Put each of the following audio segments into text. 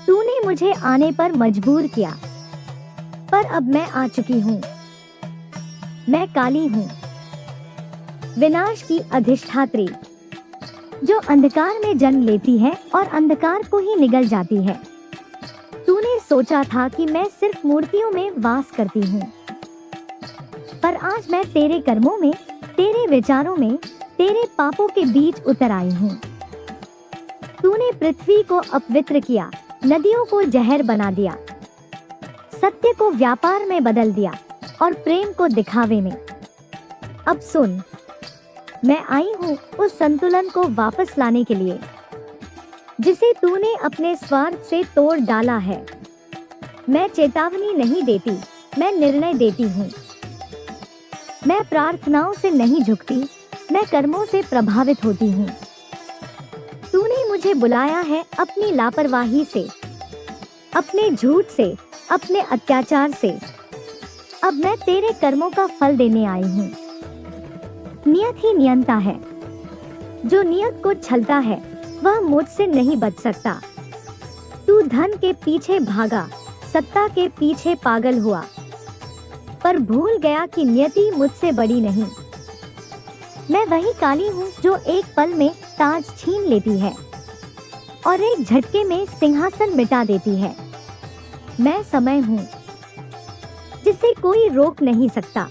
तूने मुझे आने पर मजबूर किया, पर अब मैं आ चुकी हूँ। मैं काली हूँ, विनाश की अधिष्ठात्री, जो अंधकार में जन्म लेती है और अंधकार को ही निगल जाती है। तूने सोचा था कि मैं सिर्फ मूर्तियों में वास करती हूँ, पर आज मैं तेरे कर्मों में, तेरे विचारों में, तेरे पापों के बीच उतर आई हूँ। तूने पृथ्वी को अपवित्र किया, नदियों को जहर बना दिया, सत्य को व्यापार में बदल दिया और प्रेम को दिखावे में। अब सुन, मैं आई हूँ उस संतुलन को वापस लाने के लिए जिसे तूने अपने स्वार्थ से तोड़ डाला है। मैं चेतावनी नहीं देती, मैं निर्णय देती हूँ। मैं प्रार्थनाओं से नहीं झुकती, मैं कर्मों से प्रभावित होती हूँ। तूने मुझे बुलाया है अपनी लापरवाही से, अपने झूठ से, अपने अत्याचार से। अब मैं तेरे कर्मों का फल देने आई हूँ। नियत ही नियंता है, जो नियत को छलता है वह मुझसे नहीं बच सकता। तू धन के पीछे भागा, सत्ता के पीछे पागल हुआ, पर भूल गया कि नियति मुझसे बड़ी नहीं। मैं वही काली हूँ जो एक पल में ताज छीन लेती है और एक झटके में सिंहासन मिटा देती है। मैं समय हूँ जिसे कोई रोक नहीं सकता,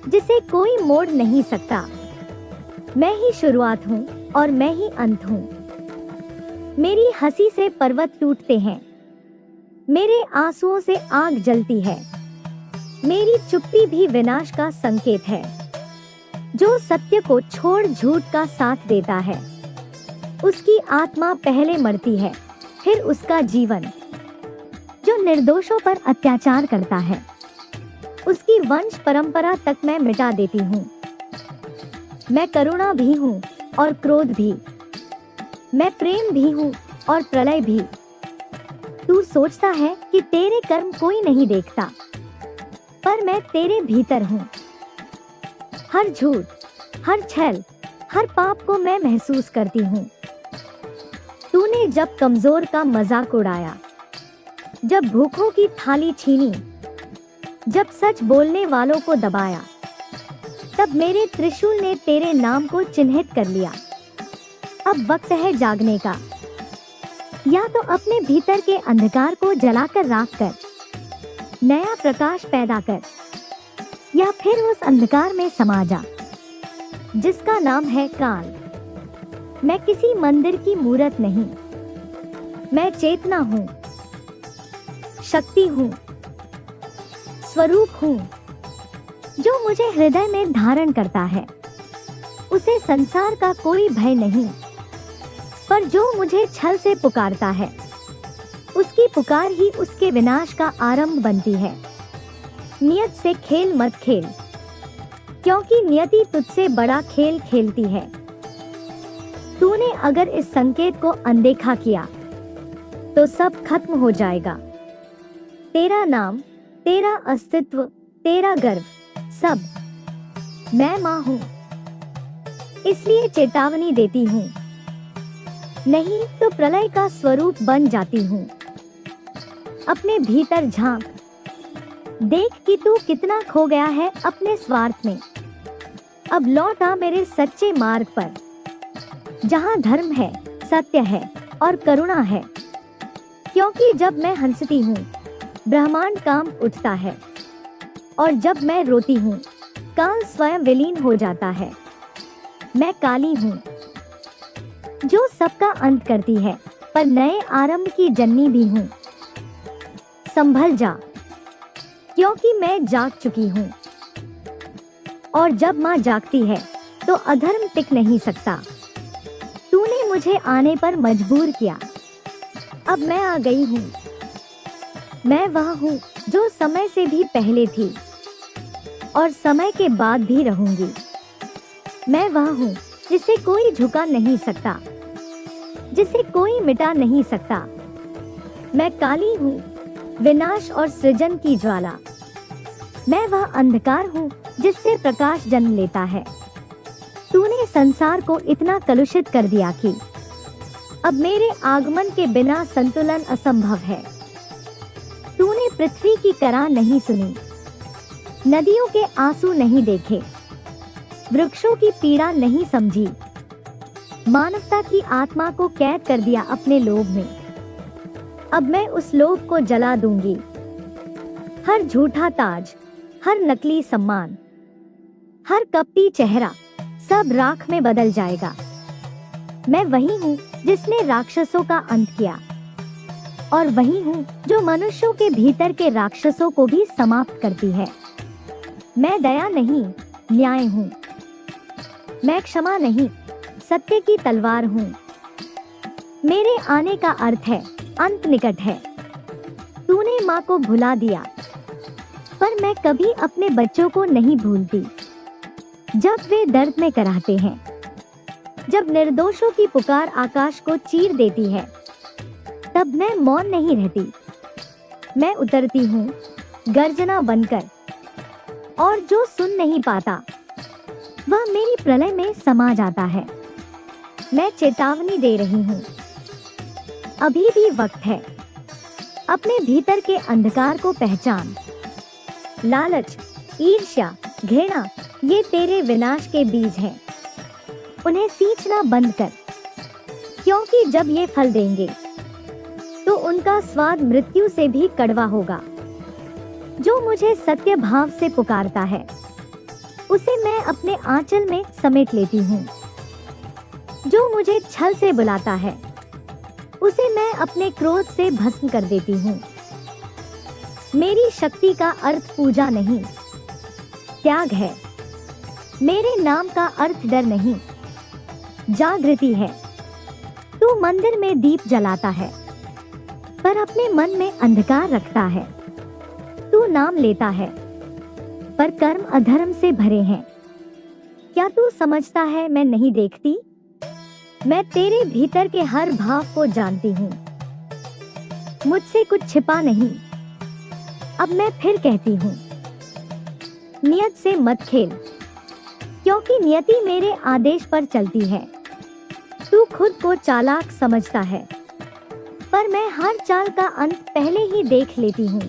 जिसे कोई मोड़ नहीं सकता। मैं ही शुरुआत हूँ और मैं ही अंत हूँ। मेरी हंसी से पर्वत टूटते हैं, मेरे आंसुओं से आग जलती है। मेरी चुप्पी भी विनाश का संकेत है। जो सत्य को छोड़ झूठ का साथ देता है, उसकी आत्मा पहले मरती है, फिर उसका जीवन। जो निर्दोषों पर अत्याचार करता है, उसकी वंश परंपरा तक मैं मिटा देती हूँ। मैं करुणा भी हूँ और क्रोध भी, मैं प्रेम भी हूँ और प्रलय भी। तू सोचता है कि तेरे कर्म कोई नहीं देखता, पर मैं तेरे भीतर हूँ। हर झूठ, हर छल, हर पाप को मैं महसूस करती हूँ। तूने जब कमजोर का मजाक उड़ाया, जब भूखों की थाली छीनी, जब सच बोलने वालों को दबाया, तब मेरे त्रिशूल ने तेरे नाम को चिन्हित कर लिया। अब वक्त है जागने का। या तो अपने भीतर के अंधकार को जलाकर राख कर नया प्रकाश पैदा कर, या फिर उस अंधकार में समा जा जिसका नाम है काल। मैं किसी मंदिर की मूर्त नहीं, मैं चेतना हूँ, शक्ति हूँ, स्वरूप हूँ। जो मुझे हृदय में धारण करता है, उसे संसार का कोई भय नहीं। पर जो मुझे छल से पुकारता है, उसकी पुकार ही उसके विनाश का आरंभ बनती है। नियत से खेल मत खेल, क्योंकि नियति तुझसे बड़ा खेल खेलती है। तूने अगर इस संकेत को अनदेखा किया, तो सब खत्म हो जाएगा। तेरा नाम, तेरा अस्तित्व, तेरा गर्व, सब। मैं माँ हूँ, इसलिए चेतावनी देती हूँ, नहीं तो प्रलय का स्वरूप बन जाती हूँ। अपने भीतर झांक, देख कि तू कितना खो गया है अपने स्वार्थ में। अब लौट आ मेरे सच्चे मार्ग पर, जहाँ धर्म है, सत्य है और करुणा है। क्योंकि जब मैं हंसती हूँ, ब्रह्मांड कांप उठता है, और जब मैं रोती हूँ, काल स्वयं विलीन हो जाता है। मैं काली हूँ, जो सबका अंत करती है, पर नए आरंभ की जननी भी हूँ। संभल जा, क्योंकि मैं जाग चुकी हूँ। और जब माँ जागती है, तो अधर्म टिक नहीं सकता। तूने मुझे आने पर मजबूर किया, अब मैं आ गई हूँ। मैं वह हूँ जो समय से भी पहले थी और समय के बाद भी रहूंगी। मैं वह हूँ जिसे कोई झुका नहीं सकता, जिसे कोई मिटा नहीं सकता। मैं काली हूँ, विनाश और सृजन की ज्वाला। मैं वह अंधकार हूँ जिससे प्रकाश जन्म लेता है। तूने संसार को इतना कलुषित कर दिया कि अब मेरे आगमन के बिना संतुलन असंभव है। तूने पृथ्वी की कराह नहीं सुनी, नदियों के आंसू नहीं देखे, वृक्षों की पीड़ा नहीं समझी, मानवता की आत्मा को कैद कर दिया अपने लोभ में। अब मैं उस लोभ को जला दूंगी। हर झूठा ताज, हर नकली सम्मान, हर कपटी चेहरा सब राख में बदल जाएगा। मैं वही हूँ जिसने राक्षसों का अंत किया, और वही हूँ जो मनुष्यों के भीतर के राक्षसों को भी समाप्त करती है। मैं दया नहीं, न्याय हूँ। मैं क्षमा नहीं, सत्य की तलवार हूँ। मेरे आने का अर्थ है अंत निकट है। तूने माँ को भुला दिया, पर मैं कभी अपने बच्चों को नहीं भूलती। जब वे दर्द में कराहते हैं, जब निर्दोषों की पुकार आकाश को चीर देती है, तब मैं मौन नहीं रहती। मैं उतरती हूँ गर्जना बनकर, और जो सुन नहीं पाता वह मेरी प्रलय में समा जाता है। मैं चेतावनी दे रही हूँ, अभी भी वक्त है। अपने भीतर के अंधकार को पहचान। लालच, ईर्ष्या, घृणा ये तेरे विनाश के बीज हैं। उन्हें सींचना बंद कर, क्योंकि जब ये फल देंगे तो उनका स्वाद मृत्यु से भी कड़वा होगा। जो मुझे सत्य भाव से पुकारता है, उसे मैं अपने आंचल में समेट लेती हूँ। जो मुझे छल से बुलाता है, उसे मैं अपने क्रोध से भस्म कर देती हूँ। मेरी शक्ति का अर्थ पूजा नहीं, त्याग है। मेरे नाम का अर्थ डर नहीं, जागृति है। तू मंदिर में दीप जलाता है, पर अपने मन में अंधकार रखता है। तू नाम लेता है, पर कर्म अधर्म से भरे हैं। क्या तू समझता है मैं नहीं देखती? मैं तेरे भीतर के हर भाव को जानती हूँ। मुझसे कुछ छिपा नहीं। अब मैं फिर कहती हूँ, नियत से मत खेल, क्योंकि नियति मेरे आदेश पर चलती है। तू खुद को चालाक समझता है, पर मैं हर चाल का अंत पहले ही देख लेती हूँ।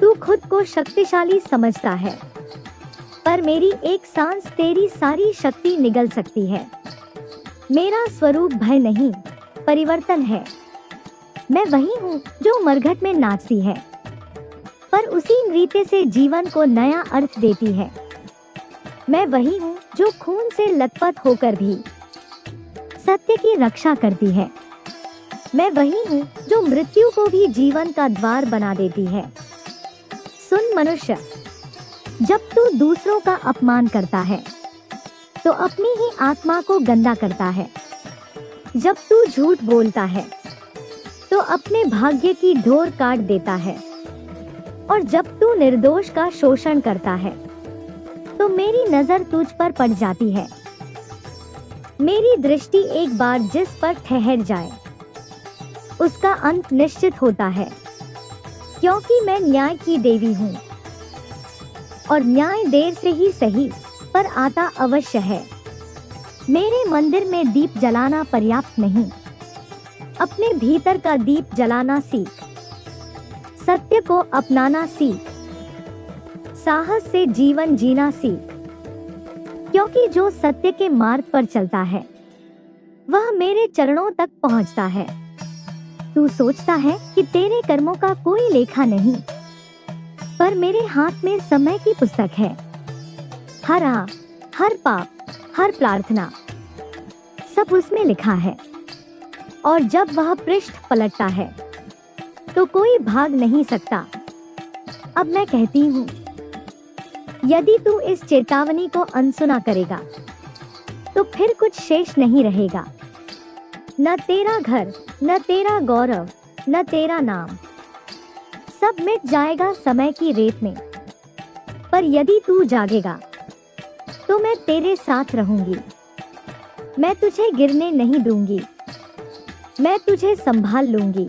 तू खुद को शक्तिशाली समझता है, पर मेरी एक सांस तेरी सारी शक्ति निगल सकती है। मेरा स्वरूप भय नहीं, परिवर्तन है। मैं वही हूँ जो मरघट में नाचती है, पर उसी नृत्य से जीवन को नया अर्थ देती है। मैं वही हूँ जो खून से लथपथ होकर भी सत्य की रक्षा करती है। मैं वही हूँ जो मृत्यु को भी जीवन का द्वार बना देती है। सुन मनुष्य, जब तू दूसरों का अपमान करता है, तो अपनी ही आत्मा को गंदा करता है। जब तू झूठ बोलता है, तो अपने भाग्य की डोर काट देता है। और जब तू निर्दोष का शोषण करता है, तो मेरी नजर तुझ पर पड़ जाती है। मेरी दृष्टि एक बार जिस पर ठहर जाए, उसका अंत निश्चित होता है, क्योंकि मैं न्याय की देवी हूँ। और न्याय देर से ही सही, पर आता अवश्य है। मेरे मंदिर में दीप जलाना पर्याप्त नहीं, अपने भीतर का दीप जलाना सीख। सत्य को अपनाना सीख, साहस से जीवन जीना सीख, क्योंकि जो सत्य के मार्ग पर चलता है, वह मेरे चरणों तक पहुंचता है। तू सोचता है कि तेरे कर्मों का कोई लेखा नहीं, पर मेरे हाथ में समय की पुस्तक है। हर आ, हर पाप, हर प्रार्थना, सब उसमें लिखा है। और जब वह पृष्ठ पलटता है, तो कोई भाग नहीं सकता। अब मैं कहती हूँ, यदि तू इस चेतावनी को अनसुना करेगा, तो फिर कुछ शेष नहीं रहेगा। न तेरा घर, न तेरा गौरव, न तेरा नाम, सब मिट जाएगा समय की रेत में। पर यदि तू जागेगा, तो मैं तेरे साथ रहूंगी। मैं तुझे गिरने नहीं दूंगी, मैं तुझे संभाल लूंगी,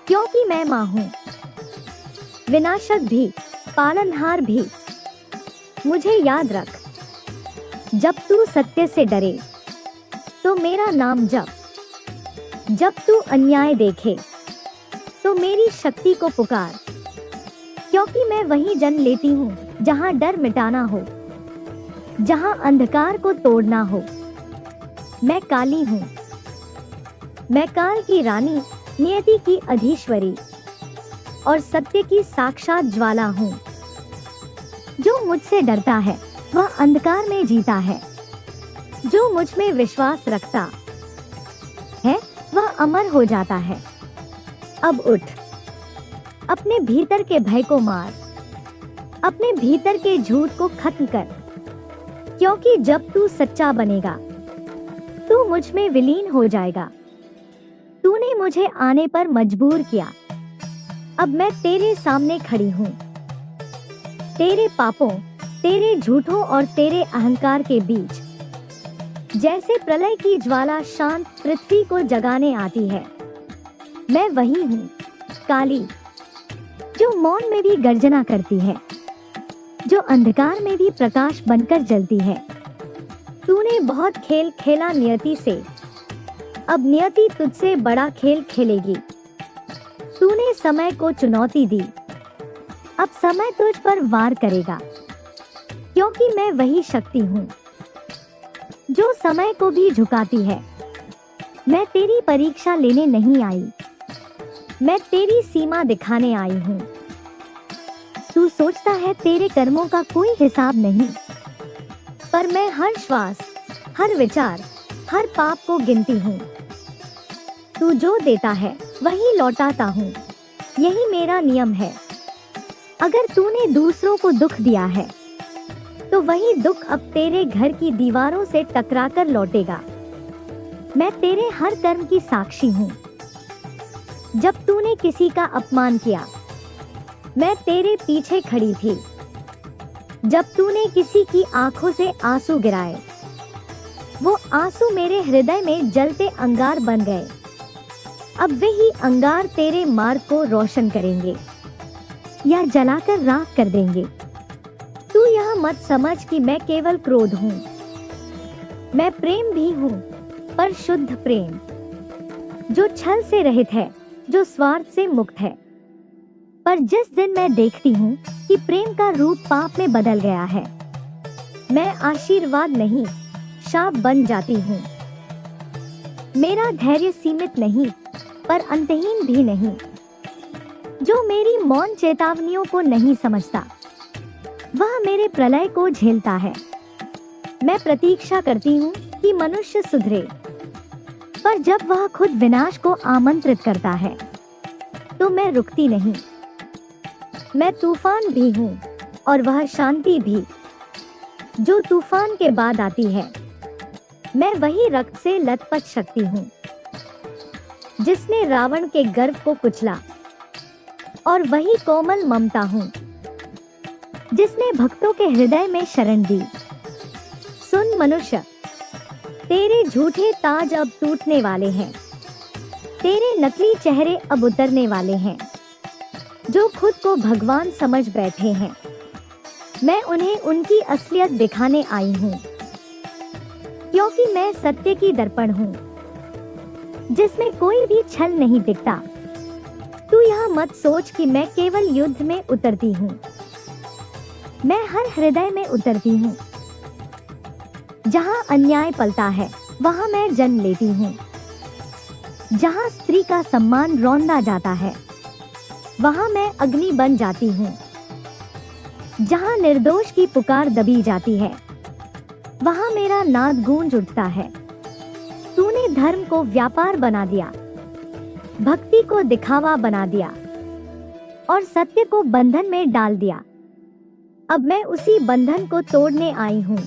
क्योंकि मैं माँ हूँ। विनाशक भी, पालनहार भी। मुझे याद रख, जब तू सत्य से डरे, तो मेरा नाम जप। जब तू अन्याय देखे तो मेरी शक्ति को पुकार, क्योंकि मैं वही जन्म लेती हूँ जहाँ डर मिटाना हो, जहाँ अंधकार को तोड़ना हो। मैं काली हूँ, मैं काल की रानी, नियति की अधीश्वरी और सत्य की साक्षात ज्वाला हूँ। जो मुझसे डरता है वह अंधकार में जीता है, जो मुझ में विश्वास रखता है वह अमर हो जाता है। अब उठ, अपने भीतर के भय को मार, अपने भीतर के झूठ को खत्म कर, क्योंकि जब तू सच्चा बनेगा तू मुझ में विलीन हो जाएगा। तूने मुझे आने पर मजबूर किया, अब मैं तेरे सामने खड़ी हूँ। तेरे पापों, तेरे झूठों और तेरे अहंकार के बीच जैसे प्रलय की ज्वाला शांत पृथ्वी को जगाने आती है, मैं वही हूँ, काली, जो मौन में भी गर्जना करती है, जो अंधकार में भी प्रकाश बनकर जलती है। तूने बहुत खेल खेला नियति से, अब नियति तुझसे बड़ा खेल खेलेगी। तूने समय को चुनौती दी, अब समय तुझ पर वार करेगा, क्योंकि मैं वही शक्ति हूँ जो समय को भी झुकाती है। मैं तेरी परीक्षा लेने नहीं आई, मैं तेरी सीमा दिखाने आई हूँ। तू सोचता है तेरे कर्मों का कोई हिसाब नहीं, पर मैं हर श्वास, हर विचार, हर पाप को गिनती हूँ। तू जो देता है वही लौटाता हूँ, यही मेरा नियम है। अगर तूने दूसरों को दुख दिया है तो वही दुख अब तेरे घर की दीवारों से टकराकर लौटेगा। मैं तेरे हर कर्म की साक्षी हूँ। जब तूने किसी का अपमान किया, मैं तेरे पीछे खड़ी थी। जब तूने किसी की आंखों से आंसू गिराए, वो आंसू मेरे हृदय में जलते अंगार बन गए। अब वही अंगार तेरे मार्ग को रोशन करेंगे या जलाकर राख कर देंगे। तू यह मत समझ कि मैं केवल क्रोध हूँ, मैं प्रेम भी हूँ, पर शुद्ध प्रेम, जो छल से रहित है, जो स्वार्थ से मुक्त है। पर जिस दिन मैं देखती हूँ कि प्रेम का रूप पाप में बदल गया है, मैं आशीर्वाद नहीं शाप बन जाती हूँ। मेरा धैर्य सीमित नहीं, पर अंतहीन भी नहीं। जो मेरी मौन चेतावनियों को नहीं समझता, वह मेरे प्रलय को झेलता है। मैं प्रतीक्षा करती हूँ कि मनुष्य सुधरे, पर जब वह खुद विनाश को आमंत्रित करता है तो मैं रुकती नहीं। मैं तूफान भी हूँ और वह शांति भी, जो तूफान के बाद आती है। मैं वही रक्त से लथपथ शक्ति हूँ, जिसने रावण के गर्व को कुचला, और वही कोमल ममता हूँ, जिसने भक्तों के हृदय में शरण दी। सुन मनुष्य, तेरे झूठे ताज अब टूटने वाले हैं, तेरे नकली चेहरे अब उतरने वाले हैं। जो खुद को भगवान समझ बैठे हैं, मैं उन्हें उनकी असलियत दिखाने आई हूँ, क्योंकि मैं सत्य की दर्पण हूँ, जिसमें कोई भी छल नहीं दिखता। तू यह मत सोच कि मैं केवल युद्ध में उतरती हूँ, मैं हर हृदय में उतरती हूँ। जहाँ अन्याय पलता है वहाँ मैं जन्म लेती हूँ। जहाँ स्त्री का सम्मान रौंदा जाता है वहाँ मैं अग्नि बन जाती हूँ। जहाँ निर्दोष की पुकार दबी जाती है वहाँ मेरा नाद गूंज उठता है। तूने धर्म को व्यापार बना दिया, भक्ति को दिखावा बना दिया और सत्य को बंधन में डाल दिया। अब मैं उसी बंधन को तोड़ने आई हूँ।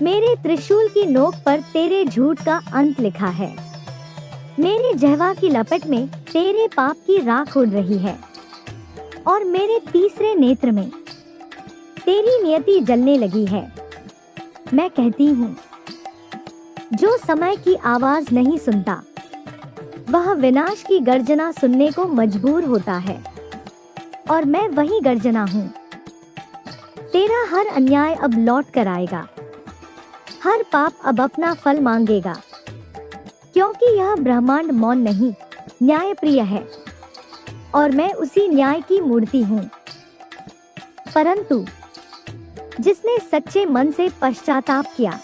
मेरे त्रिशूल की नोक पर तेरे झूठ का अंत लिखा है। मेरे जहवा की लपट में तेरे पाप की राख उड़ रही है और मेरे तीसरे नेत्र में तेरी नियति जलने लगी है। मैं कहती हूँ, जो समय की आवाज नहीं सुनता वह विनाश की गर्जना सुनने को मजबूर होता है, और मैं वही गर्जना हूँ। तेरा हर अन्याय अब लौट कर आएगा, हर पाप अब अपना फल मांगेगा, क्योंकि क्योंकि यह ब्रह्मांड मौन नहीं, न्यायप्रिय है और मैं उसी न्याय की मूर्ति हूँ। परंतु जिसने सच्चे मन से पश्चाताप किया